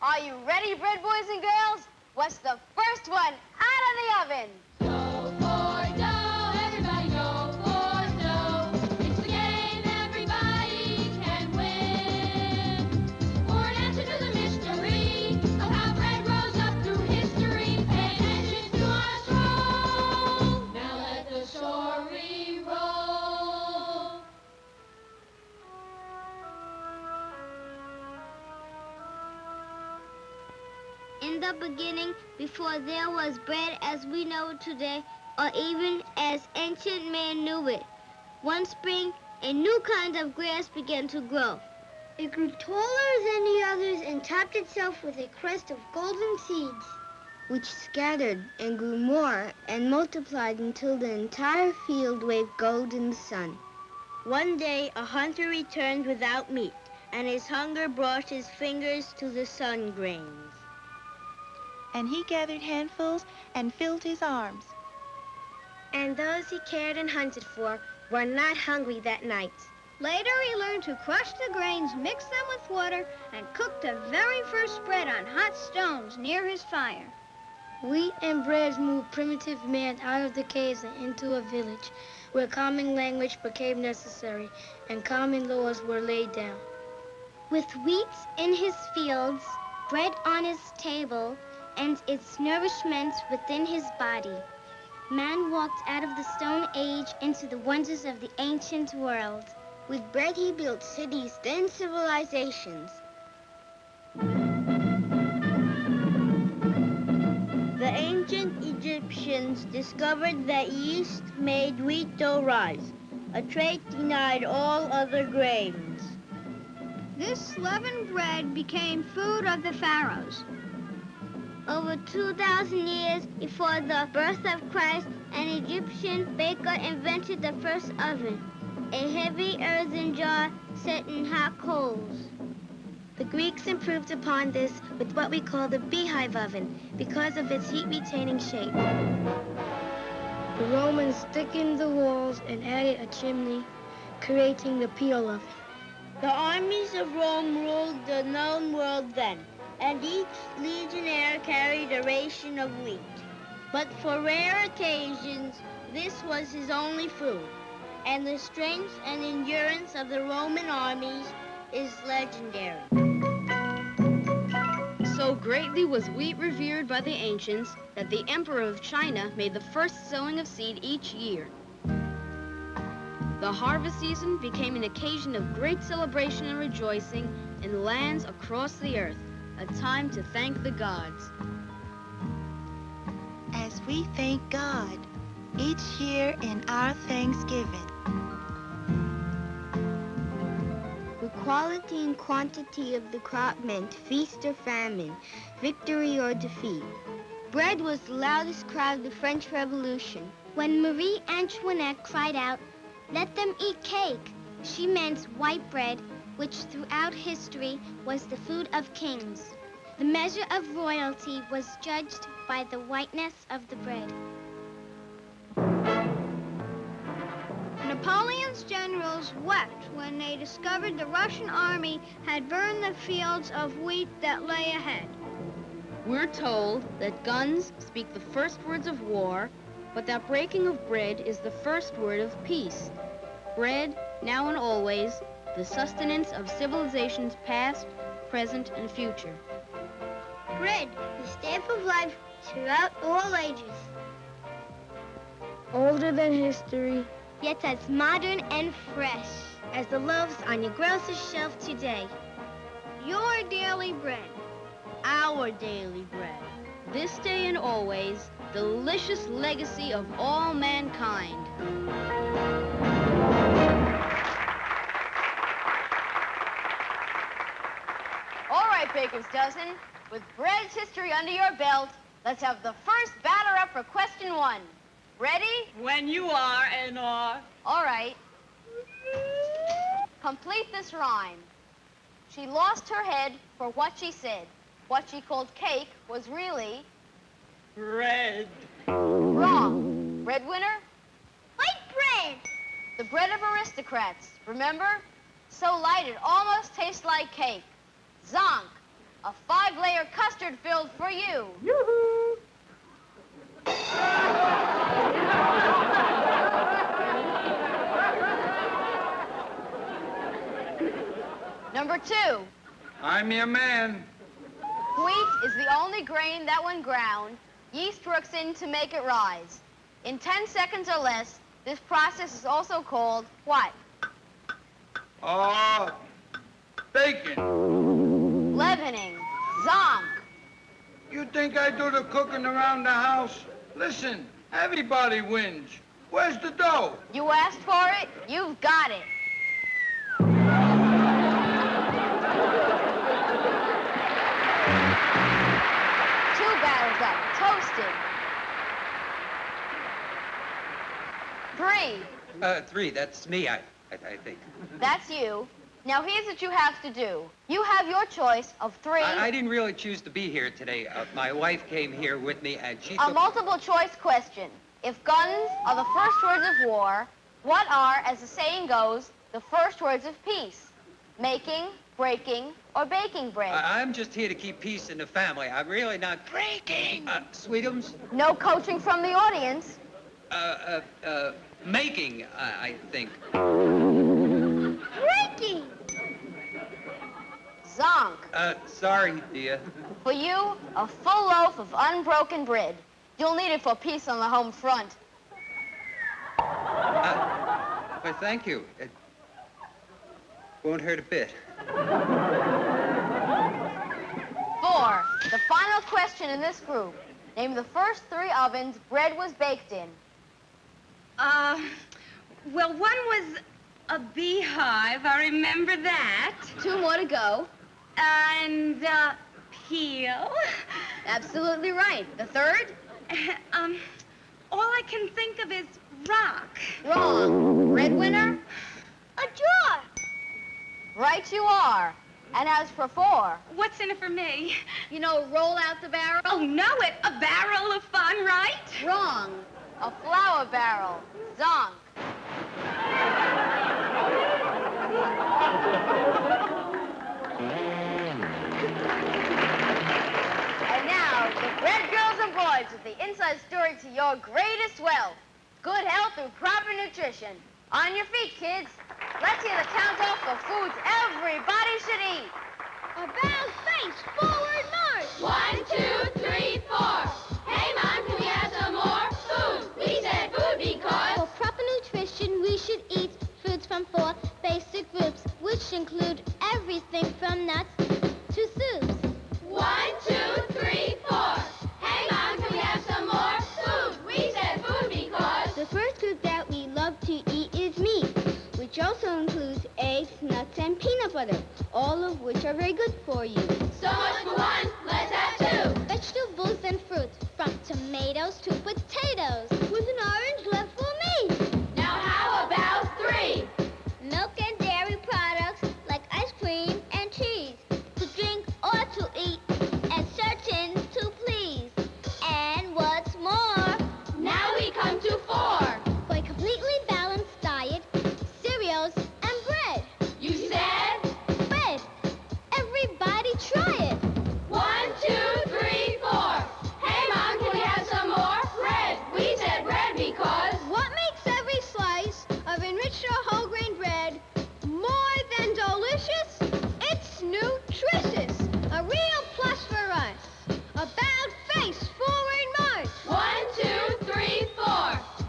Are you ready, bread boys and girls? What's the first one out of the oven? Go for dough, everybody go for dough. It's the game everybody can win. For an answer to the mystery of how bread rose up through history, pay attention to our scroll. Now let the story roll. In the beginning, before there was bread as we know it today, or even as ancient man knew it, one spring, a new kind of grass began to grow. It grew taller than the others and topped itself with a crest of golden seeds, which scattered and grew more and multiplied until the entire field waved gold in the sun. One day, a hunter returned without meat, and his hunger brought his fingers to the sun grains. And he gathered handfuls and filled his arms. And those he cared and hunted for were not hungry that night. Later he learned to crush the grains, mix them with water, and cook the very first bread on hot stones near his fire. Wheat and bread moved primitive man out of the caves and into a village where common language became necessary and common laws were laid down. With wheat in his fields, bread on his table, and its nourishment within his body, man walked out of the Stone Age into the wonders of the ancient world. With bread he built cities, then civilizations. The ancient Egyptians discovered that yeast made wheat dough rise, a trait denied all other grains. This leavened bread became food of the pharaohs. Over 2,000 years before the birth of Christ, an Egyptian baker invented the first oven, a heavy earthen jar set in hot coals. The Greeks improved upon this with what we call the beehive oven because of its heat-retaining shape. The Romans thickened the walls and added a chimney, creating the peel oven. The armies of Rome ruled the known world then, and each legionnaire carried a ration of wheat. But for rare occasions, this was his only food, and the strength and endurance of the Roman armies is legendary. So greatly was wheat revered by the ancients that the Emperor of China made the first sowing of seed each year. The harvest season became an occasion of great celebration and rejoicing in lands across the earth, a time to thank the gods. As we thank God each year in our Thanksgiving. The quality and quantity of the crop meant feast or famine, victory or defeat. Bread was the loudest cry of the French Revolution. When Marie Antoinette cried out, "Let them eat cake," she meant white bread, which throughout history was the food of kings. The measure of royalty was judged by the whiteness of the bread. Napoleon's generals wept when they discovered the Russian army had burned the fields of wheat that lay ahead. We're told that guns speak the first words of war, but that breaking of bread is the first word of peace. Bread, now and always, the sustenance of civilizations past, present, and future. Bread, the staff of life throughout all ages. Older than history, yet as modern and fresh as the loaves on your grocer's shelf today. Your daily bread, our daily bread. This day and always, delicious legacy of all mankind. All right, Baker's Dozen, with bread's history under your belt, let's have the first batter up for question 1. Ready? When you are, N.R. All right. Complete this rhyme. She lost her head for what she said. What she called cake was really... Bread. Wrong. Breadwinner? White bread! The bread of aristocrats, remember? So light it almost tastes like cake. Zonk, a 5-layer custard filled for you. Yoo-hoo! Number 2. I'm your man. Wheat is the only grain that when ground, yeast works in to make it rise. In 10 seconds or less, this process is also called what? Bacon. Leavening. Zonk. You think I do the cooking around the house? Listen, everybody wins. Where's the dough? You asked for it, you've got it. 2 batters up, toasted. 3. 3, that's me, I think. That's you. Now here's what you have to do. You have your choice of 3. I didn't really choose to be here today. My wife came here with me, and she A multiple choice question. If guns are the first words of war, what are, as the saying goes, the first words of peace? Making, breaking, or baking bread? I'm just here to keep peace in the family. I'm really not... Breaking! Sweetums? No coaching from the audience. Making, I think. Breaking! Zonk. Sorry, dear. For you, a full loaf of unbroken bread. You'll need it for peace on the home front. Well, thank you. It won't hurt a bit. 4. The final question in this group. Name the first 3 ovens bread was baked in. Well, one was a beehive. I remember that. 2 more to go. And, peel. Absolutely right. The 3rd? All I can think of is rock. Wrong. Breadwinner? A jar! Right you are. And as for 4, What's in it for me? you know, roll out the barrel? Oh, know it. A barrel of fun, right? Wrong. A flour barrel. Zonk. And now, the bread girls and boys with the inside story to your greatest wealth. Good health through proper nutrition. On your feet, kids. Let's hear the count-off of foods everybody should eat. About face, forward march. 1, 2, 3, 4. Hey, Mom, can we have some more food? We said food because For proper nutrition, we should eat foods from 4 basic groups, which include everything from nuts to soups. 1, 2, 3, 4. Hey, Mom, can we have some more food? We said food because The first group that we love to eat is meat, which also includes eggs, nuts, and peanut butter, all of which are very good for you. so much for 1, let's have 2. Vegetables and fruits, from tomatoes to potatoes, with an orange left for me. Now how about 3? Milk and dairy products like ice cream and cheese, to drink or to eat, and certain to please. And what's more, Now we come to 4. for a completely balanced diet, cereals and bread. You said Bread! Everybody try it! 1, 2, 3, 4. Hey, Mom, can we have some more bread? We said bread because What makes every slice of enriched or whole grain bread more than delicious? It's nutritious, a real plus for us. About face, forward march. 1, 2, 3, 4.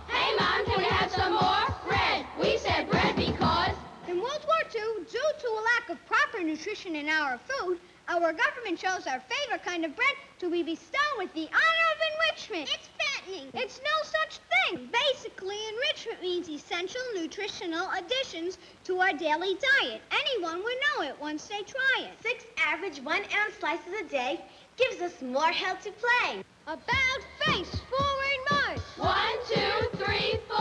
Hey, Mom, can we have some more bread? We said bread because In World War II, due to a lack of proper nutrition in our food, our government chose our favorite kind of bread to be bestowed with the honor of enrichment. It's fattening. It's no such thing. Basically, enrichment means essential nutritional additions to our daily diet. Anyone would know it once they try it. 6 average 1-ounce slices a day gives us more health to play. About face, forward march. 1, 2, 3, 4.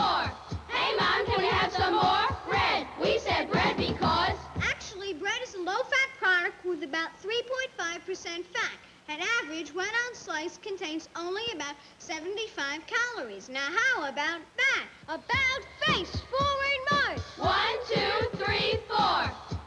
Hey, Mom, can we have some more bread? We said bread because Actually, bread is a low-fat product with about 3.5% fat. An average 1-ounce slice contains only about 75 calories. Now, how about that? About face, forward march. 1, 2, 3, 4.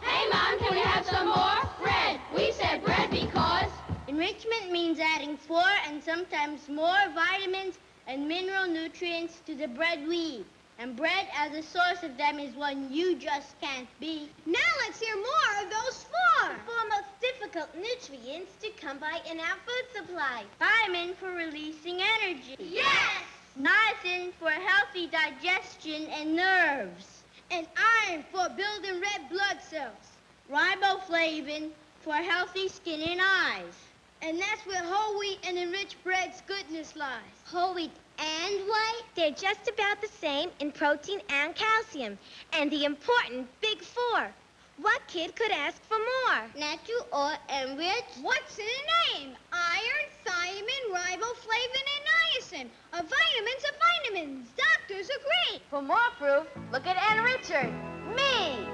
Hey, Mom, can we have some more bread? We said bread because Enrichment means adding 4 and sometimes more vitamins and mineral nutrients to the bread we eat. And bread as a source of them is one you just can't beat. Now let's hear more of those 4. The 4 most difficult nutrients to come by in our food supply. Vitamin for releasing energy. yes! Niacin for healthy digestion and nerves. And iron for building red blood cells. Riboflavin for healthy skin and eyes. And that's where whole wheat and enriched bread's goodness lies. Whole wheat and white? They're just about the same in protein and calcium. And the important big 4. What kid could ask for more? Natural or enriched? What's in a name? Iron, thiamine, riboflavin, and niacin. A vitamin's a vitamins. Doctors agree. For more proof, look at Ann Richard. Me!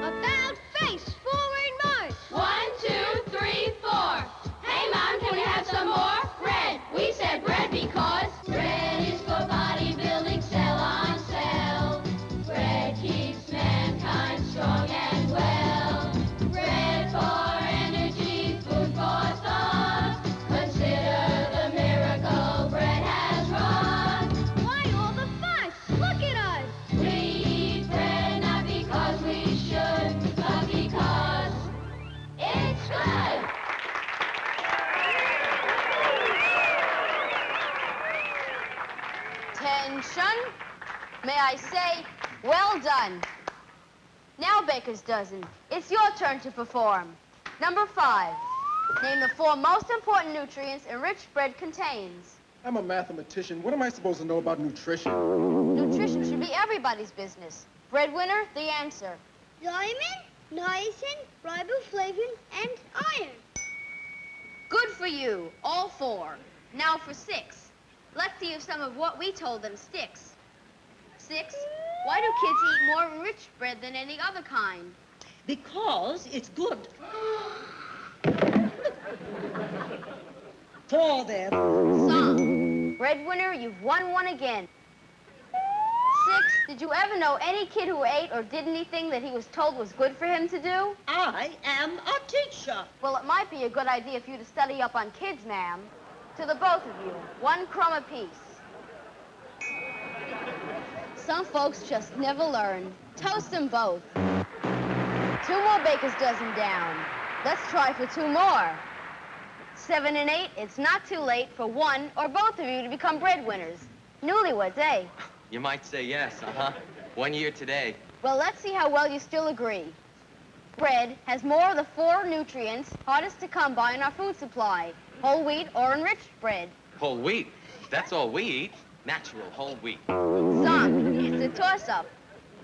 About face, forward march. 1, 2, 3, 4. Hey, Mom, can we have some more bread? We said bread because bread is for bodybuilding, cell on cell. Bread keeps mankind strong and well. Bread for energy, food for thought. Consider the miracle bread has wrought. Why all the fuss? Look at us. We eat bread not because we should, but because it's good. Attention. May I say, well done. Now, Baker's Dozen, it's your turn to perform. Number 5. Name the 4 most important nutrients enriched bread contains. I'm a mathematician. What am I supposed to know about nutrition? Nutrition should be everybody's business. Breadwinner, the answer. Thiamine, niacin, riboflavin, and iron. Good for you, all 4. Now for 6. Let's see if some of what we told them sticks. 6. Why do kids eat more enriched bread than any other kind? Because it's good for them. Song. Breadwinner, you've won one again. 6. Did you ever know any kid who ate or did anything that he was told was good for him to do? I am a teacher. Well, it might be a good idea for you to study up on kids, ma'am. To the both of you, 1 crumb apiece. Some folks just never learn. Toast them both. 2 more baker's dozen down. Let's try for 2 more. 7 and 8, it's not too late for one or both of you to become breadwinners. Newlyweds, eh? You might say yes, uh-huh. 1 year today. Well, let's see how well you still agree. Bread has more of the 4 nutrients hardest to come by in our food supply. Whole wheat or enriched bread. Whole wheat. That's all we eat. Natural whole wheat. Zonk, it's a toss-up.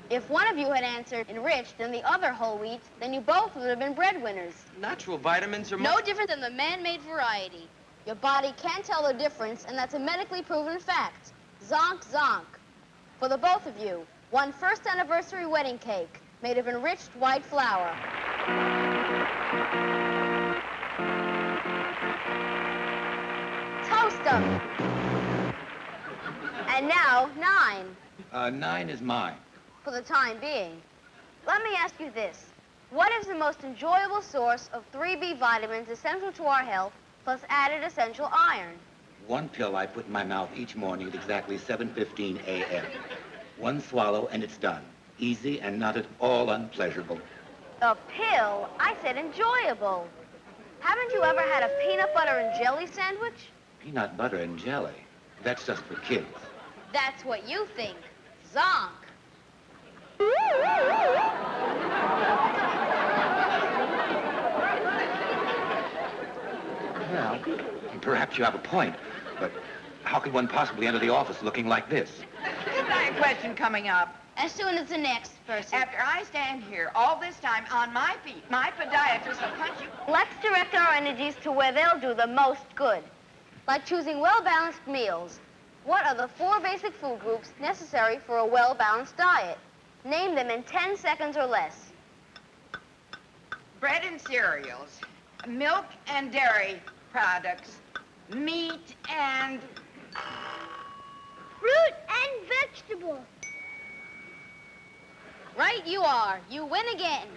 If one of you had answered enriched and the other whole wheat, then you both would have been breadwinners. Natural vitamins are No different than the man-made variety. Your body can't tell the difference, and that's a medically proven fact. Zonk, zonk. For the both of you, 1 first anniversary wedding cake made of enriched white flour. Toast them. And now, 9. 9 is mine. For the time being. Let me ask you this. What is the most enjoyable source of 3B vitamins essential to our health, plus added essential iron? 1 pill I put in my mouth each morning at exactly 7:15 a.m. 1 swallow and it's done. Easy and not at all unpleasurable. A pill? I said enjoyable. Haven't you ever had a peanut butter and jelly sandwich? Peanut butter and jelly. That's just for kids. That's what you think. Zonk. Well, perhaps you have a point, but how could one possibly enter the office looking like this? Isn't that a question coming up? As soon as the next person. After I stand here all this time on my feet, my podiatrist will punch you. Let's direct our energies to where they'll do the most good. Like choosing well-balanced meals. What are the 4 basic food groups necessary for a well-balanced diet? Name them in 10 seconds or less. Bread and cereals, milk and dairy products, meat and... Fruit and vegetables. Right you are. You win again.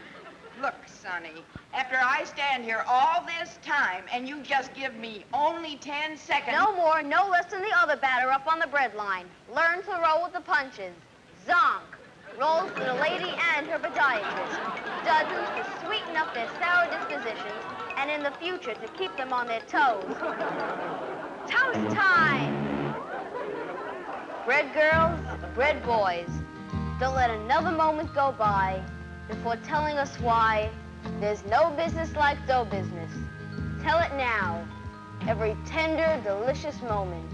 Look, Sonny, after I stand here all this time and you just give me only 10 seconds... No more, no less than the other batter up on the bread line. Learn to roll with the punches. Zonk. Rolls for the lady and her podiatrist. Dozens to sweeten up their sour dispositions and in the future to keep them on their toes. Toast time! Bread girls, bread boys, don't let another moment go by before telling us why there's no business like dough business. Tell it now, every tender, delicious moment.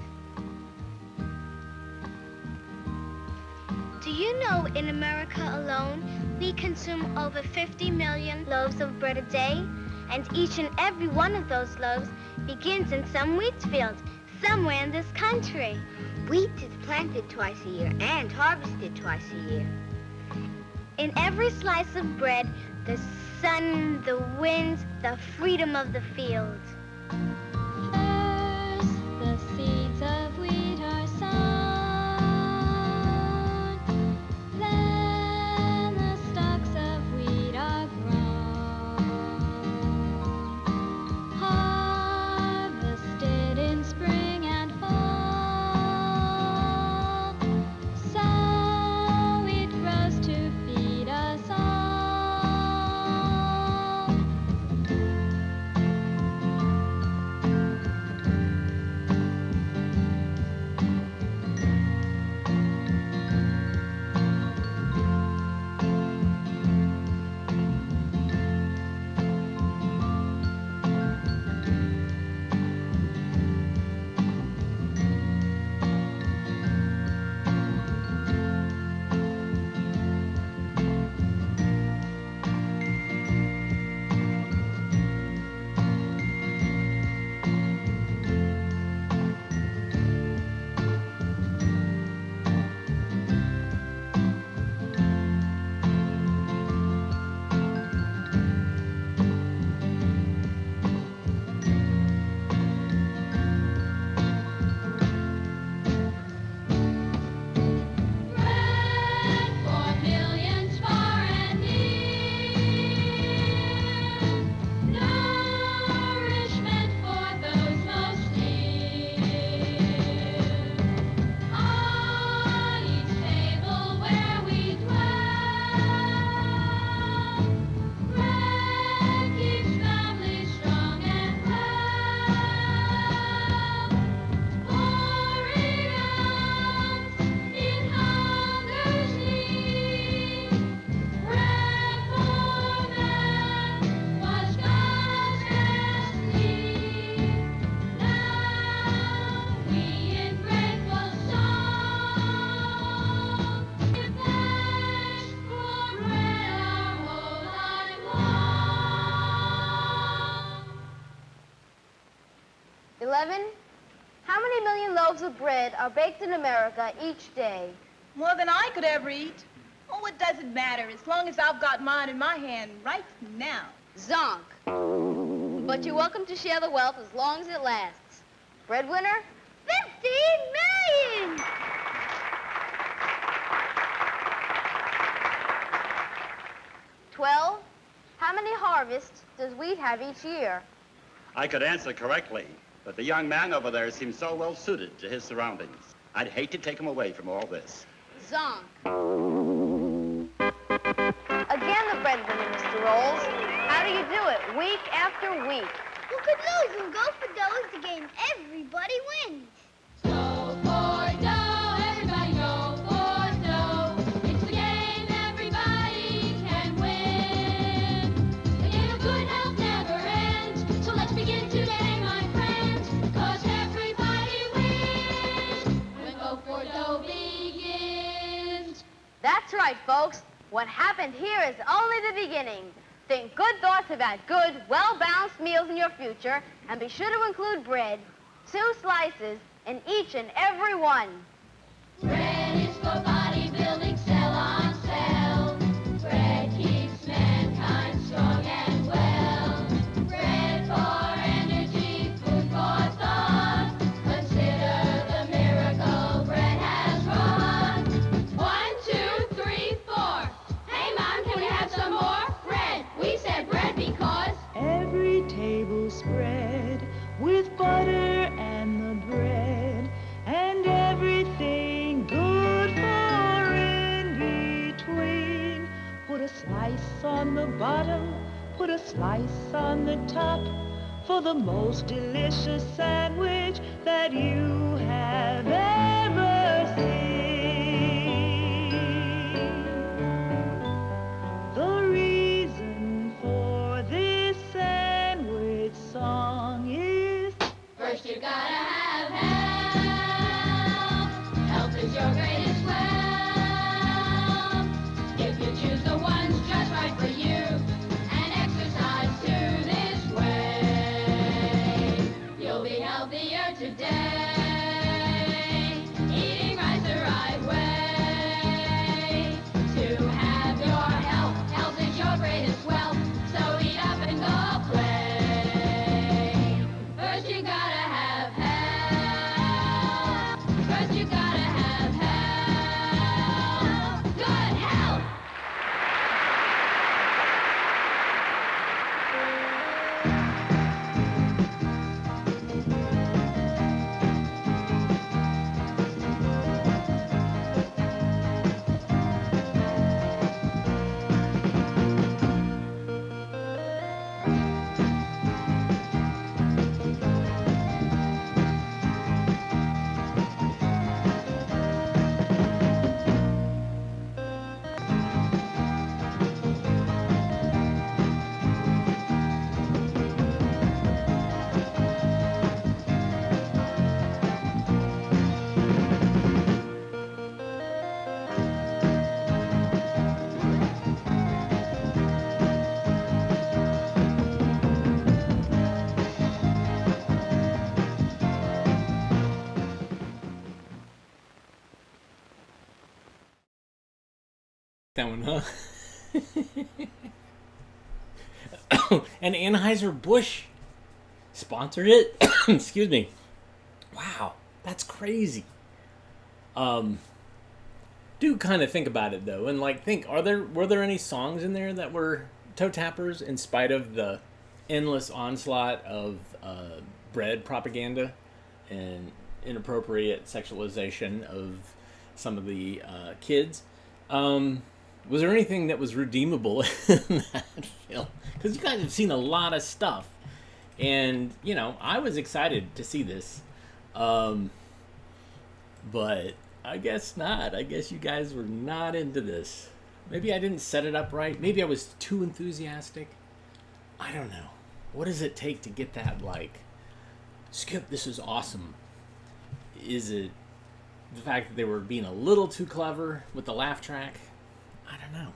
Do you know in America alone, we consume over 50 million loaves of bread a day? And each and every one of those loaves begins in some wheat field, somewhere in this country. Wheat is planted twice a year and harvested twice a year. In every slice of bread, the sun, the winds, the freedom of the field. First, the seeds of wheat are sown. Then the stalks of wheat are grown. Harvested in spring and fall. So it grows to feed us all. 11. How many million loaves of bread are baked in America each day? More than I could ever eat. Oh, it doesn't matter as long as I've got mine in my hand right now. Zonk. But you're welcome to share the wealth as long as it lasts. Breadwinner? 15 million! 12. How many harvests does wheat have each year? I could answer correctly, but the young man over there seems so well suited to his surroundings. I'd hate to take him away from all this. Zonk. Again the breadwinner, Mr. Rolls. How do you do it, week after week? Who could lose and go for dough is the game everybody wins. Go for dough, everybody go for dough. It's the game everybody can win. The game of good health never ends. So let's begin today, my friends. 'Cause everybody wins when Go for Dough begins. That's right, folks. What happened here is only the beginning. Think good thoughts about good, well-balanced meals in your future, and be sure to include bread, 2 slices in each and every one. Bread is for bodybuilding, cell on cell. Bread keeps mankind strong and well. Bread for energy, food for thought. Consider the miracle bread has wrought. 1, 2, 3, 4. Hey, Mom, can we have some more? Bread. We said bread because Every table spread with butter and the bread and everything good for in between. Put a slice on the bottom, put a slice on the top for the most delicious sandwich that you have ever seen. The reason for this sandwich song is first you gotta have health. Health is your greatest wealth. If you choose the ones just right for you and exercise to this way, you'll be healthier today. Eating right the right way. To have your health, health is your greatest wealth. So eat up and go play. First you gotta have health. First you gotta have health. Good health. That one, huh? And Anheuser-Busch sponsored it. Excuse me. Wow, that's crazy. Do kind of think about it though, and like think, were there any songs in there that were toe tappers in spite of the endless onslaught of bread propaganda and inappropriate sexualization of some of the kids? Was there anything that was redeemable in that film? Because you guys have seen a lot of stuff. And, you know, I was excited to see this. But I guess not. I guess you guys were not into this. Maybe I didn't set it up right. Maybe I was too enthusiastic. I don't know. What does it take to get that, like, Skip, this is awesome? Is it the fact that they were being a little too clever with the laugh track? I don't know.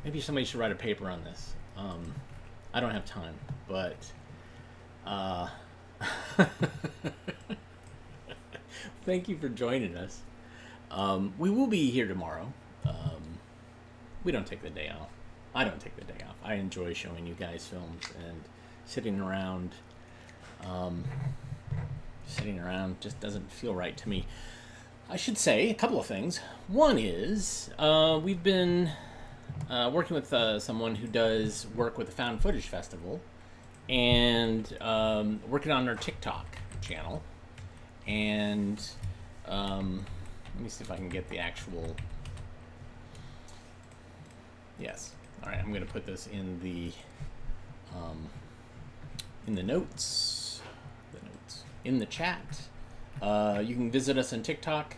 Maybe somebody should write a paper on this. I don't have time, but Thank you for joining us. We will be here tomorrow. We don't take the day off. I don't take the day off. I enjoy showing you guys films and sitting around. Sitting around just doesn't feel right to me. I should say a couple of things. One is we've been working with someone who does work with the Found Footage Festival and working on their TikTok channel. And let me see if I can get the actual... Yes. All right, I'm going to put this in the notes. In the chat. You can visit us on TikTok.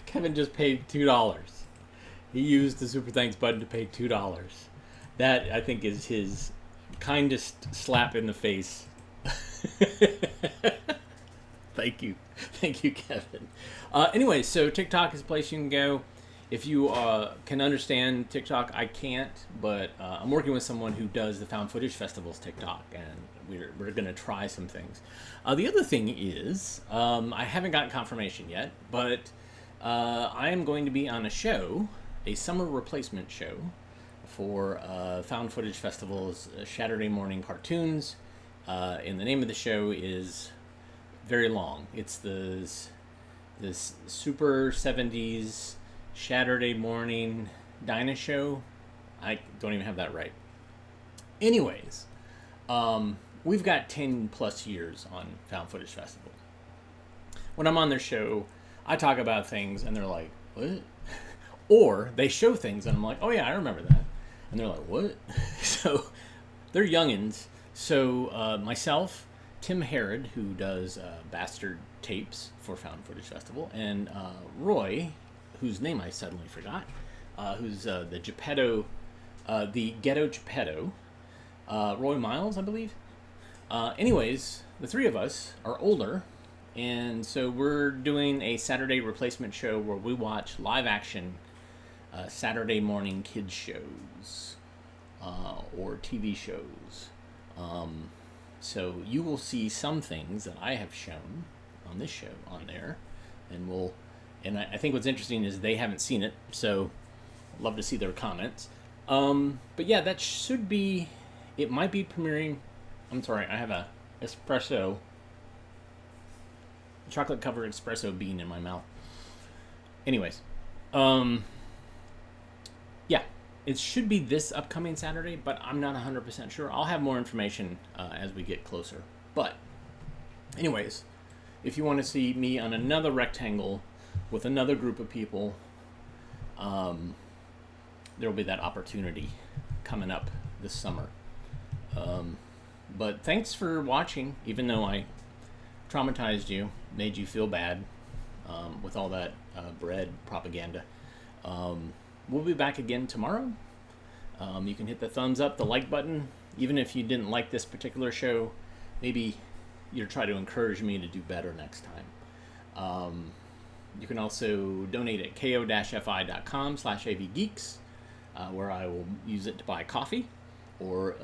Kevin just paid $2. He used the super thanks button to pay $2. That, I think, is his kindest slap in the face. Thank you, Kevin. Anyway, so TikTok is a place you can go. If you can understand TikTok, I can't, but I'm working with someone who does the Found Footage Festival's TikTok, and we're going to try some things. The other thing is, I haven't gotten confirmation yet, but I am going to be on a show, a summer replacement show, for Found Footage Festival's Saturday morning cartoons. And the name of the show is very long. It's this Super 70s Saturday morning Dinah show. I don't even have that right. Anyways, we've got 10 plus years on Found Footage Festival. When I'm on their show, I talk about things and they're like, what? Or they show things and I'm like, oh yeah, I remember that. And they're like, what? So they're youngins. So myself, Tim Herod, who does Bastard Tapes for Found Footage Festival, and Roy, whose name I suddenly forgot, who's the Geppetto, the Ghetto Geppetto, Roy Miles, I believe. Anyways, the three of us are older, and so we're doing a Saturday replacement show where we watch live action Saturday morning kids shows or TV shows. So you will see some things that I have shown on this show on there, and I think what's interesting is they haven't seen it, so I'd love to see their comments. But yeah, that should be, it might be premiering. I'm sorry, I have a chocolate covered espresso bean in my mouth. Anyways, yeah, it should be this upcoming Saturday, but I'm not 100% sure. I'll have more information as we get closer. But anyways, if you want to see me on another rectangle with another group of people, there will be that opportunity coming up this summer. But thanks for watching, even though I traumatized you, made you feel bad with all that bread propaganda. We'll be back again tomorrow. You can hit the thumbs up, the like button. Even if you didn't like this particular show, maybe you'll try to encourage me to do better next time. You can also donate at ko-fi.com/avgeeks, where I will use it to buy coffee or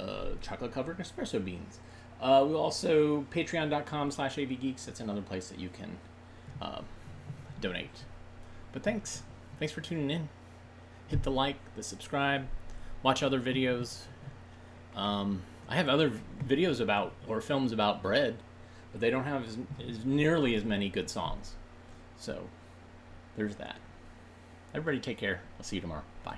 chocolate-covered espresso beans. We'll also patreon.com/avgeeks. That's another place that you can donate. But thanks for tuning in. Hit the like, the subscribe, watch other videos. I have other videos about, or films about bread, but they don't have as nearly as many good songs. So there's that. Everybody take care. I'll see you tomorrow. Bye.